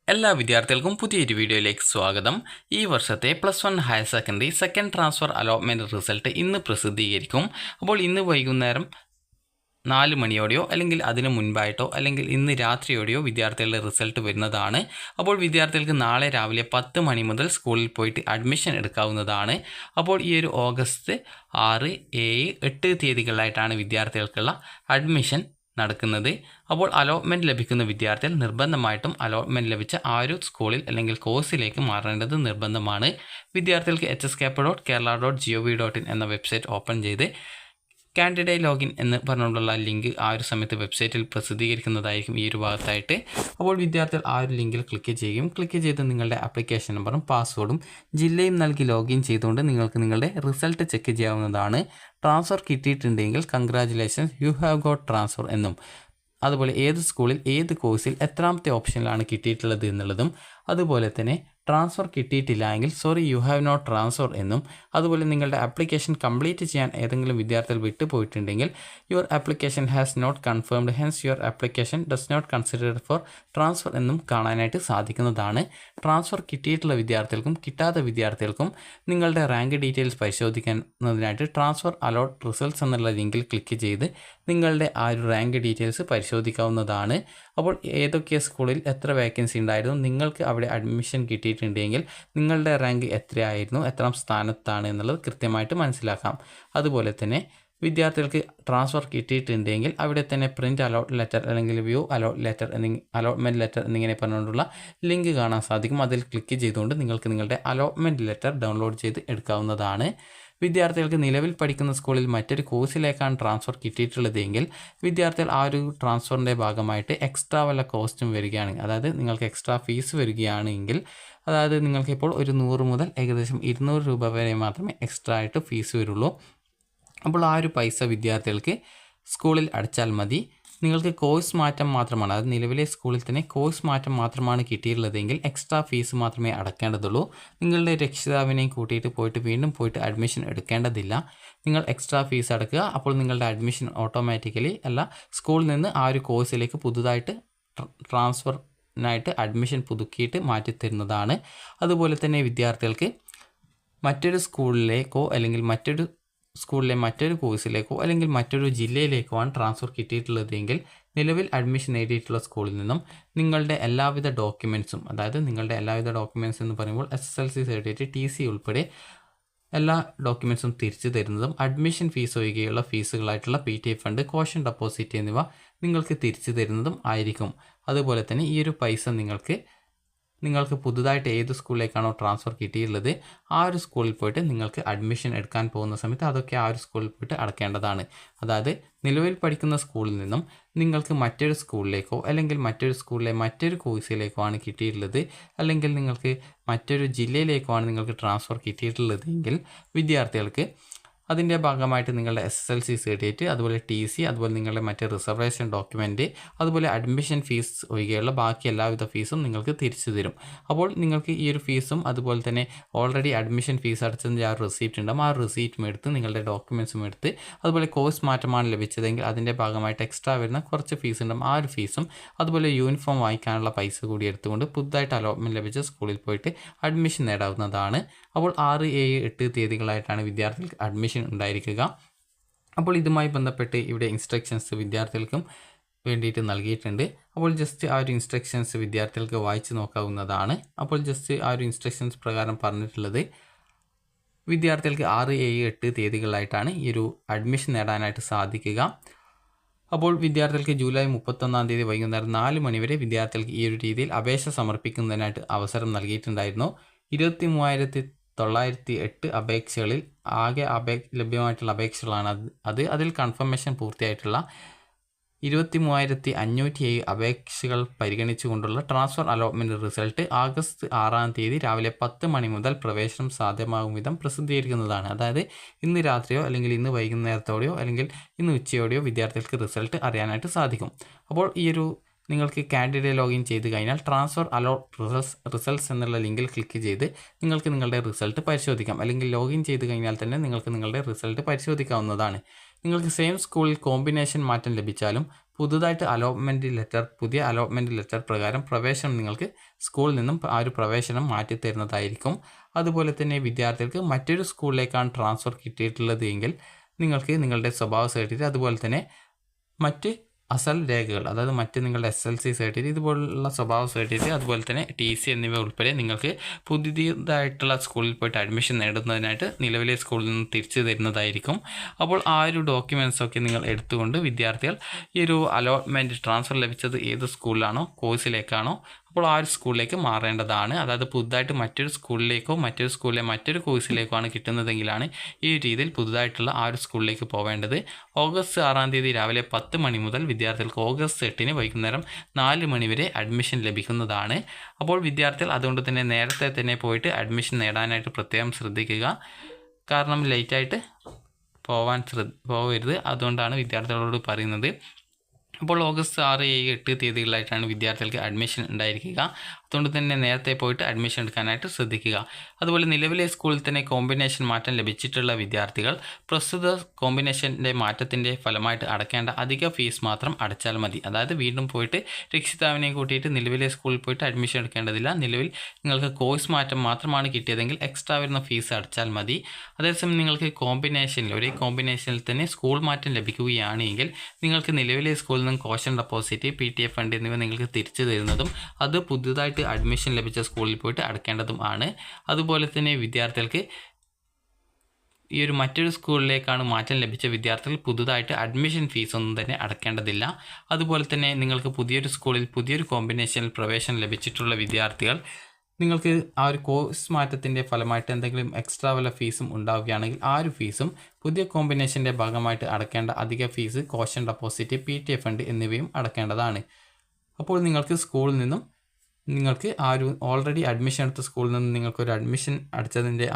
എല്ലാ വിദ്യാർത്ഥികൾക്കും പുതിയൊരു വീഡിയോയിലേക്ക് സ്വാഗതം. ഈ വർഷത്തെ +1 higher secondary second transfer allotment result ഇന്ന് പ്രസിദ്ധീകരിക്കും. അപ്പോൾ ഇന്ന് വൈകുന്നേരം 4 മണിയോടെയോ അല്ലെങ്കിൽ അതിന് മുൻപായിട്ടോ അല്ലെങ്കിൽ ഇന്ന് രാത്രിയോടെയോ വിദ്യാർത്ഥികളുടെ റിസൾട്ട് വരുന്നതാണ്. അപ്പോൾ വിദ്യാർത്ഥികൾക്ക് നാളെ രാവിലെ 10 മണി മുതൽ സ്കൂളിൽ പോയിട്ട് അഡ്മിഷൻ എടുക്കാവുന്നതാണ്. അപ്പോൾ ഈ ഒരു ഓഗസ്റ്റ് 6, 7, 8 തീയതികളിലായിട്ടാണ് വിദ്യാർത്ഥികൾക്കുള്ള അഡ്മിഷൻ നടക്കുന്നത്. അപ്പോൾ അലോട്ട്മെൻറ്റ് ലഭിക്കുന്ന വിദ്യാർത്ഥികൾ നിർബന്ധമായിട്ടും അലോട്ട്മെൻറ്റ് ലഭിച്ച ആ ഒരു സ്കൂളിൽ അല്ലെങ്കിൽ കോഴ്സിലേക്ക് മാറേണ്ടത് നിർബന്ധമാണ്. വിദ്യാർത്ഥികൾക്ക് hskap.kerala.gov.in എന്ന വെബ്സൈറ്റ് ഓപ്പൺ ചെയ്ത് കാൻഡിഡേറ്റ് ലോഗിൻ എന്ന് പറഞ്ഞുകൊണ്ടുള്ള ലിങ്ക് ആ ഒരു സമയത്ത് വെബ്സൈറ്റിൽ പ്രസിദ്ധീകരിക്കുന്നതായിരിക്കും ഈ ഒരു ഭാഗത്തായിട്ട്. അപ്പോൾ വിദ്യാർത്ഥികൾ ആ ഒരു ലിങ്കിൽ ക്ലിക്ക് ചെയ്ത് നിങ്ങളുടെ ആപ്ലിക്കേഷൻ നമ്പറും പാസ്വേഡും ജില്ലയും നൽകി ലോഗിൻ ചെയ്തുകൊണ്ട് നിങ്ങൾക്ക് നിങ്ങളുടെ റിസൾട്ട് ചെക്ക് ചെയ്യാവുന്നതാണ്. ട്രാൻസ്ഫർ കിട്ടിയിട്ടുണ്ടെങ്കിൽ congratulations, you have got transfer എന്നും, അതുപോലെ ഏത് സ്കൂളിൽ ഏത് കോഴ്സിൽ എത്രാമത്തെ ഓപ്ഷനിലാണ് കിട്ടിയിട്ടുള്ളത് എന്നുള്ളതും, അതുപോലെ തന്നെ ട്രാൻസ്ഫർ കിട്ടിയിട്ടില്ല എങ്കിൽ sorry you have not transfer എന്നും, അതുപോലെ നിങ്ങളുടെ ആപ്ലിക്കേഷൻ കംപ്ലീറ്റ് ചെയ്യാൻ ഏതെങ്കിലും വിദ്യാർത്ഥികൾ വിട്ടുപോയിട്ടുണ്ടെങ്കിൽ your application has not confirmed hence your application does not considered for transfer എന്നും കാണാനായിട്ട് സാധിക്കുന്നതാണ്. ട്രാൻസ്ഫർ കിട്ടിയിട്ടുള്ള വിദ്യാർത്ഥികൾക്കും കിട്ടാത്ത വിദ്യാർത്ഥികൾക്കും നിങ്ങളുടെ റാങ്ക് ഡീറ്റെയിൽസ് പരിശോധിക്കുന്നതിനായിട്ട് ട്രാൻസ്ഫർ അലോട്ട് റിസൾട്ട്സ് എന്നുള്ള ലിങ്കിൽ ക്ലിക്ക് ചെയ്ത് നിങ്ങളുടെ ആ ഒരു റാങ്ക് ഡീറ്റെയിൽസ് പരിശോധിക്കാവുന്നതാണ്. അപ്പോൾ ഏതൊക്കെ സ്കൂളിൽ എത്ര വേക്കൻസി ഉണ്ടായിരുന്നു, നിങ്ങൾക്ക് അവിടെ അഡ്മിഷൻ കിട്ടിയിട്ടുണ്ടെങ്കിൽ നിങ്ങളുടെ റാങ്ക് എത്രയായിരുന്നു, എത്രാം സ്ഥാനത്താണ് എന്നുള്ളത് കൃത്യമായിട്ട് മനസ്സിലാക്കാം. അതുപോലെ തന്നെ വിദ്യാർത്ഥികൾക്ക് ട്രാൻസ്ഫർ കിട്ടിയിട്ടുണ്ടെങ്കിൽ അവിടെ തന്നെ പ്രിൻറ്റ് അലോട്ട് ലെറ്റർ അല്ലെങ്കിൽ view allot letter allotment letter എന്നിങ്ങനെ പറഞ്ഞുകൊണ്ടുള്ള ലിങ്ക് കാണാൻ സാധിക്കും. അതിൽ ക്ലിക്ക് ചെയ്തുകൊണ്ട് നിങ്ങൾക്ക് നിങ്ങളുടെ അലോട്ട്മെൻറ്റ് ലെറ്റർ ഡൗൺലോഡ് ചെയ്ത് എടുക്കാവുന്നതാണ്. വിദ്യാർത്ഥികൾക്ക് നിലവിൽ പഠിക്കുന്ന സ്കൂളിൽ മറ്റൊരു കോഴ്സിലേക്കാണ് ട്രാൻസ്ഫർ കിട്ടിയിട്ടുള്ളതെങ്കിൽ വിദ്യാർത്ഥികൾ ആ ഒരു ട്രാൻസ്ഫറിൻ്റെ ഭാഗമായിട്ട് എക്സ്ട്രാ വല്ല കോസ്റ്റും വരികയാണെങ്കിൽ, അതായത് നിങ്ങൾക്ക് എക്സ്ട്രാ ഫീസ് വരികയാണെങ്കിൽ, അതായത് നിങ്ങൾക്കിപ്പോൾ ഒരു 100 മുതൽ ഏകദേശം 200 രൂപ വരെ മാത്രമേ എക്സ്ട്രാ ആയിട്ട് ഫീസ് വരുള്ളൂ. അപ്പോൾ ആ ഒരു പൈസ വിദ്യാർത്ഥികൾക്ക് സ്കൂളിൽ അടച്ചാൽ മതി. നിങ്ങൾക്ക് കോഴ്സ് മാറ്റം മാത്രമാണ്, അതായത് നിലവിലെ സ്കൂളിൽ തന്നെ കോഴ്സ് മാറ്റം മാത്രമാണ് കിട്ടിയിട്ടുള്ളതെങ്കിൽ എക്സ്ട്രാ ഫീസ് മാത്രമേ അടയ്ക്കേണ്ടതുള്ളൂ. നിങ്ങളുടെ രക്ഷിതാവിനെയും കൂട്ടിയിട്ട് വീണ്ടും പോയിട്ട് അഡ്മിഷൻ എടുക്കേണ്ടതില്ല. നിങ്ങൾ എക്സ്ട്രാ ഫീസ് അടയ്ക്കുക. അപ്പോൾ നിങ്ങളുടെ അഡ്മിഷൻ ഓട്ടോമാറ്റിക്കലി സ്കൂളിൽ നിന്ന് ആ ഒരു കോഴ്സിലേക്ക് പുതുതായിട്ട് ട്രാൻസ്ഫറിനായിട്ട് അഡ്മിഷൻ പുതുക്കിയിട്ട് മാറ്റിത്തരുന്നതാണ്. അതുപോലെ തന്നെ വിദ്യാർത്ഥികൾക്ക് മറ്റൊരു സ്കൂളിലേക്കോ അല്ലെങ്കിൽ മറ്റൊരു സ്കൂളിലെ മറ്റൊരു കോഴ്സിലേക്കോ അല്ലെങ്കിൽ മറ്റൊരു ജില്ലയിലേക്കോ ആണ് ട്രാൻസ്ഫർ കിട്ടിയിട്ടുള്ളതെങ്കിൽ നിലവിൽ അഡ്മിഷൻ നേടിയിട്ടുള്ള സ്കൂളിൽ നിന്നും നിങ്ങളുടെ എല്ലാവിധ ഡോക്യുമെൻറ്റ്സും, അതായത് നിങ്ങളുടെ എല്ലാവിധ ഡോക്യുമെൻറ്റ്സ് എന്ന് പറയുമ്പോൾ SSLC സർട്ടിഫിക്കറ്റ്, TC ഉൾപ്പെടെ എല്ലാ ഡോക്യുമെൻറ്റ്സും തിരിച്ചു തരുന്നതും അഡ്മിഷൻ ഫീസ് ഒഴികെയുള്ള ഫീസുകളായിട്ടുള്ള PT ഫണ്ട്, കോഷൻ ഡെപ്പോസിറ്റ് എന്നിവ നിങ്ങൾക്ക് തിരിച്ചു തരുന്നതും ആയിരിക്കും. അതുപോലെ തന്നെ ഈ ഒരു പൈസ നിങ്ങൾക്ക് പുതുതായിട്ട് ഏത് സ്കൂളിലേക്കാണോ ട്രാൻസ്ഫർ കിട്ടിയിട്ടുള്ളത് ആ ഒരു സ്കൂളിൽ പോയിട്ട് നിങ്ങൾക്ക് അഡ്മിഷൻ എടുക്കാൻ പോകുന്ന സമയത്ത് അതൊക്കെ ആ ഒരു സ്കൂളിൽ പോയിട്ട് അടയ്ക്കേണ്ടതാണ്. അതായത് നിലവിൽ പഠിക്കുന്ന സ്കൂളിൽ നിന്നും നിങ്ങൾക്ക് മറ്റൊരു സ്കൂളിലേക്കോ അല്ലെങ്കിൽ മറ്റൊരു സ്കൂളിലെ മറ്റൊരു കോഴ്സിലേക്കോ ആണ് കിട്ടിയിട്ടുള്ളത്, അല്ലെങ്കിൽ നിങ്ങൾക്ക് മറ്റൊരു ജില്ലയിലേക്കോ ആണ് നിങ്ങൾക്ക് ട്രാൻസ്ഫർ കിട്ടിയിട്ടുള്ളതെങ്കിൽ വിദ്യാർത്ഥികൾക്ക് അതിൻ്റെ ഭാഗമായിട്ട് നിങ്ങളുടെ SSLC സർട്ടിഫിക്കറ്റ്, അതുപോലെ TC, അതുപോലെ നിങ്ങളുടെ മറ്റേ റിസർവേഷൻ ഡോക്യുമെൻറ്റ്, അതുപോലെ അഡ്മിഷൻ ഫീസ് ഒഴികെയുള്ള ബാക്കി എല്ലാവിധ ഫീസും നിങ്ങൾക്ക് തിരിച്ചു തരും. അപ്പോൾ നിങ്ങൾക്ക് ഈ ഒരു ഫീസും അതുപോലെ തന്നെ ഓൾറെഡി അഡ്മിഷൻ ഫീസ് അടച്ചതിൻ്റെ ആ റെസീപ്റ്റ് ഉണ്ടാകും, ആ റെസീപ്റ്റും എടുത്ത് നിങ്ങളുടെ ഡോക്യുമെൻറ്റ്സും എടുത്ത്, അതുപോലെ കോഴ്സ് മാറ്റമാണ് ലഭിച്ചതെങ്കിൽ അതിൻ്റെ ഭാഗമായിട്ട് എക്സ്ട്രാ വരുന്ന കുറച്ച് ഫീസ് ഉണ്ടാകും, ആ ഒരു ഫീസും, അതുപോലെ യൂണിഫോം വാങ്ങിക്കാനുള്ള പൈസ കൂടി എടുത്തുകൊണ്ട് പുതുതായിട്ട് അലോട്ട്മെൻറ്റ് ലഭിച്ച സ്കൂളിൽ പോയിട്ട് അഡ്മിഷൻ നേടാവുന്നതാണ്. അപ്പോൾ 6, 7, 8 തീയതികളായിട്ടാണ് വിദ്യാർത്ഥികൾക്ക് അഡ്മിഷൻ ഉണ്ടായിരിക്കുക. അപ്പോൾ ഇതുമായി ബന്ധപ്പെട്ട് ഇവിടെ ഇൻസ്ട്രക്ഷൻസ് വിദ്യാർത്ഥികൾക്കും വേണ്ടിയിട്ട് നൽകിയിട്ടുണ്ട്. അപ്പോൾ ജസ്റ്റ് ആ ഒരു ഇൻസ്ട്രക്ഷൻസ് വിദ്യാർത്ഥികൾക്ക് വായിച്ച് നോക്കാവുന്നതാണ്. അപ്പോൾ ജസ്റ്റ് ആ ഒരു ഇൻസ്ട്രക്ഷൻസ് പ്രകാരം പറഞ്ഞിട്ടുള്ളത് വിദ്യാർത്ഥികൾക്ക് 6, 7, 8 തീയതികളായിട്ടാണ് ഈ ഒരു അഡ്മിഷൻ നേടാനായിട്ട് സാധിക്കുക. അപ്പോൾ വിദ്യാർത്ഥികൾക്ക് ജൂലൈ 31 തീയതി വൈകുന്നേരം 4 മണി വരെ വിദ്യാർത്ഥികൾക്ക് ഈ ഒരു രീതിയിൽ അപേക്ഷ സമർപ്പിക്കുന്നതിനായിട്ട് അവസരം നൽകിയിട്ടുണ്ടായിരുന്നു. 23,908 അപേക്ഷകളിൽ ആകെ ലഭ്യമായിട്ടുള്ള അപേക്ഷകളാണ് അതിൽ കൺഫർമേഷൻ പൂർത്തിയായിട്ടുള്ള 23,507 അപേക്ഷകൾ പരിഗണിച്ചുകൊണ്ടുള്ള ട്രാൻസ്ഫർ അലോട്ട്മെൻറ്റ് റിസൾട്ട് ആഗസ്റ്റ് 6 തീയതി രാവിലെ 10 മണി മുതൽ പ്രവേശനം സാധ്യമാകും വിധം പ്രസിദ്ധീകരിക്കുന്നതാണ്. അതായത് ഇന്ന് രാത്രിയോ അല്ലെങ്കിൽ ഇന്ന് വൈകുന്നേരത്തോടെയോ അല്ലെങ്കിൽ ഇന്ന് ഉച്ചയോടെയോ വിദ്യാർത്ഥികൾക്ക് റിസൾട്ട് അറിയാനായിട്ട് സാധിക്കും. അപ്പോൾ ഈ ഒരു നിങ്ങൾക്ക് കാൻഡിഡേറ്റ് ലോഗിൻ ചെയ്ത് കഴിഞ്ഞാൽ ട്രാൻസ്ഫർ അലോട്ട് റിസൾട്ട്സ് എന്നുള്ള ലിങ്കിൽ ക്ലിക്ക് ചെയ്ത് നിങ്ങൾക്ക് നിങ്ങളുടെ റിസൾട്ട് പരിശോധിക്കാം, അല്ലെങ്കിൽ ലോഗിൻ ചെയ്ത് കഴിഞ്ഞാൽ തന്നെ നിങ്ങൾക്ക് നിങ്ങളുടെ റിസൾട്ട് പരിശോധിക്കാവുന്നതാണ്. നിങ്ങൾക്ക് സെയിം സ്കൂളിൽ കോമ്പിനേഷൻ മാറ്റം ലഭിച്ചാലും പുതിയ അലോട്ട്മെൻറ്റ് ലെറ്റർ പ്രകാരം പ്രവേശനം നിങ്ങൾക്ക് സ്കൂളിൽ നിന്നും ആ ഒരു പ്രവേശനം മാറ്റിത്തരുന്നതായിരിക്കും. അതുപോലെ തന്നെ വിദ്യാർത്ഥികൾക്ക് മറ്റൊരു സ്കൂളിലേക്കാണ് ട്രാൻസ്ഫർ കിട്ടിയിട്ടുള്ളത് എങ്കിൽ നിങ്ങൾക്ക് നിങ്ങളുടെ സ്വഭാവ സർട്ടിഫിക്കറ്റ് അതുപോലെ തന്നെ മറ്റ് അസൽ രേഖകൾ, അതായത് മറ്റ് നിങ്ങളുടെ SLC സർട്ടിഫിക്കറ്റ്, ഇതുപോലുള്ള സ്വഭാവ സർട്ടിഫിക്കറ്റ്, അതുപോലെ തന്നെ TC എന്നിവ ഉൾപ്പെടെ നിങ്ങൾക്ക് പുതിയതായിട്ടുള്ള സ്കൂളിൽ പോയിട്ട് അഡ്മിഷൻ നേടുന്നതിനായിട്ട് നിലവിലെ സ്കൂളിൽ നിന്ന് തിരിച്ചു തരുന്നതായിരിക്കും. അപ്പോൾ ആ ഒരു ഡോക്യുമെൻറ്റ്സൊക്കെ നിങ്ങൾ എടുത്തുകൊണ്ട് വിദ്യാർത്ഥികൾ ഈ ഒരു അലോട്ട്മെൻറ്റ് ട്രാൻസ്ഫർ ലഭിച്ചത് ഏത് സ്കൂളിലാണോ, കോഴ്സിലേക്കാണോ, അപ്പോൾ ആ ഒരു സ്കൂളിലേക്ക് മാറേണ്ടതാണ്. അതായത് പുതുതായിട്ട് മറ്റൊരു സ്കൂളിലേക്കോ മറ്റൊരു സ്കൂളിലെ മറ്റൊരു കോഴ്സിലേക്കോ ആണ് കിട്ടുന്നതെങ്കിലാണ് ഈ രീതിയിൽ പുതുതായിട്ടുള്ള ആ ഒരു സ്കൂളിലേക്ക് പോവേണ്ടത്. ഓഗസ്റ്റ് 6 രാവിലെ 10 മണി മുതൽ വിദ്യാർത്ഥികൾക്ക് ഓഗസ്റ്റ് 8 വൈകുന്നേരം 4 മണി വരെ അഡ്മിഷൻ ലഭിക്കുന്നതാണ്. അപ്പോൾ വിദ്യാർത്ഥികൾ അതുകൊണ്ട് തന്നെ നേരത്തെ തന്നെ പോയിട്ട് അഡ്മിഷൻ നേടാനായിട്ട് പ്രത്യേകം ശ്രദ്ധിക്കുക. കാരണം ലേറ്റായിട്ട് പോവരുത്. അതുകൊണ്ടാണ് വിദ്യാർത്ഥികളോട് പറയുന്നത്. അപ്പോൾ ഓഗസ്റ്റ് 6, 7, 8 തീയതികളിലായിട്ടാണ് വിദ്യാർത്ഥികൾക്ക് അഡ്മിഷൻ ഉണ്ടായിരിക്കുക. അതുകൊണ്ട് തന്നെ നേരത്തെ പോയിട്ട് അഡ്മിഷൻ എടുക്കാനായിട്ട് ശ്രദ്ധിക്കുക. അതുപോലെ നിലവിലെ സ്കൂളിൽ തന്നെ കോമ്പിനേഷൻ മാറ്റം ലഭിച്ചിട്ടുള്ള വിദ്യാർത്ഥികൾ പ്രസ്തുത കോമ്പിനേഷൻ്റെ മാറ്റത്തിൻ്റെ ഫലമായിട്ട് അടയ്ക്കേണ്ട അധിക ഫീസ് മാത്രം അടച്ചാൽ മതി. അതായത് വീണ്ടും പോയിട്ട് രക്ഷിതാവിനെ കൂട്ടിയിട്ട് നിലവിലെ സ്കൂളിൽ പോയിട്ട് അഡ്മിഷൻ എടുക്കേണ്ടതില്ല. നിലവിൽ നിങ്ങൾക്ക് കോഴ്സ് മാറ്റം മാത്രമാണ് കിട്ടിയതെങ്കിൽ എക്സ്ട്രാ വരുന്ന ഫീസ് അടച്ചാൽ മതി. അതേസമയം നിങ്ങൾക്ക് ഒരേ കോമ്പിനേഷനിൽ തന്നെ സ്കൂൾ മാറ്റം ലഭിക്കുകയാണ് എങ്കിൽ നിങ്ങൾക്ക് നിലവിലെ സ്കൂളിൽ നിന്നും കോഷൻ ഡെപ്പോസിറ്റ്, PTA ഫണ്ട് എന്നിവ നിങ്ങൾക്ക് തിരിച്ചു തരുന്നതും അത് പുതുതായിട്ട് അഡ്മിഷൻ ലഭിച്ച സ്കൂളിൽ പോയിട്ട് അടയ്ക്കേണ്ടതും ആണ്. അതുപോലെ തന്നെ വിദ്യാർത്ഥികൾക്ക് ഈ ഒരു മറ്റൊരു സ്കൂളിലേക്കാണ് മാറ്റം ലഭിച്ച വിദ്യാർത്ഥികൾ പുതുതായിട്ട് അഡ്മിഷൻ ഫീസ് ഒന്നും തന്നെ അടയ്ക്കേണ്ടതില്ല. അതുപോലെ തന്നെ നിങ്ങൾക്ക് പുതിയൊരു സ്കൂളിൽ പുതിയൊരു കോമ്പിനേഷനിൽ പ്രവേശനം ലഭിച്ചിട്ടുള്ള വിദ്യാർത്ഥികൾ നിങ്ങൾക്ക് ആ ഒരു കോഴ്സ് മാറ്റത്തിൻ്റെ ഫലമായിട്ട് എന്തെങ്കിലും എക്സ്ട്രാ വല്ല ഫീസും ഉണ്ടാവുകയാണെങ്കിൽ ആ ഒരു ഫീസും പുതിയ കോമ്പിനേഷൻ്റെ ഭാഗമായിട്ട് അടയ്ക്കേണ്ട അധിക fees, caution deposit, PTA fund എന്നിവയും അടയ്ക്കേണ്ടതാണ്. അപ്പോൾ നിങ്ങൾക്ക് സ്കൂളിൽ നിന്നും നിങ്ങൾക്ക് ആ ഒരു ഓൾറെഡി അഡ്മിഷൻ എടുത്ത സ്കൂളിൽ നിന്ന് നിങ്ങൾക്കൊരു അഡ്മിഷൻ അടച്ചതിൻ്റെ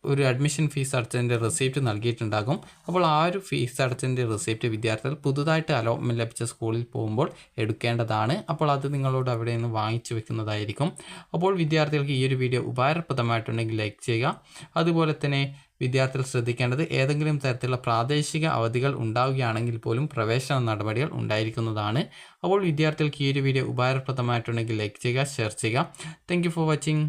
ഒരു അഡ്മിഷൻ ഫീസ് അടച്ചതിൻ്റെ റെസിപ്റ്റ് നൽകിയിട്ടുണ്ടാകും. അപ്പോൾ ആ ഒരു ഫീസ് അടച്ചതിൻ്റെ റെസിപ്റ്റ് വിദ്യാർത്ഥികൾ പുതുതായിട്ട് അലോട്ട്മെൻറ്റ് ലഭിച്ച സ്കൂളിൽ പോകുമ്പോൾ എടുക്കേണ്ടതാണ്. അപ്പോൾ അത് നിങ്ങളോട് അവിടെ നിന്ന് വാങ്ങിച്ചു വെക്കുന്നതായിരിക്കും. അപ്പോൾ വിദ്യാർത്ഥികൾക്ക് ഈ ഒരു വീഡിയോ ഉപകാരപ്രദമായിട്ടുണ്ടെങ്കിൽ ലൈക്ക് ചെയ്യുക. അതുപോലെ തന്നെ വിദ്യാർത്ഥികൾ ശ്രദ്ധിക്കേണ്ടത് ഏതെങ്കിലും തരത്തിലുള്ള പ്രാദേശിക അവധികൾ ഉണ്ടാവുകയാണെങ്കിൽ പോലും പ്രവേശന നടപടികൾ ഉണ്ടായിരിക്കുന്നതാണ്. അപ്പോൾ വിദ്യാർത്ഥികൾക്ക് ഈ ഒരു വീഡിയോ ഉപകാരപ്രദമായിട്ടുണ്ടെങ്കിൽ ലൈക്ക് ചെയ്യുക, ഷെയർ ചെയ്യുക. Thank you for watching.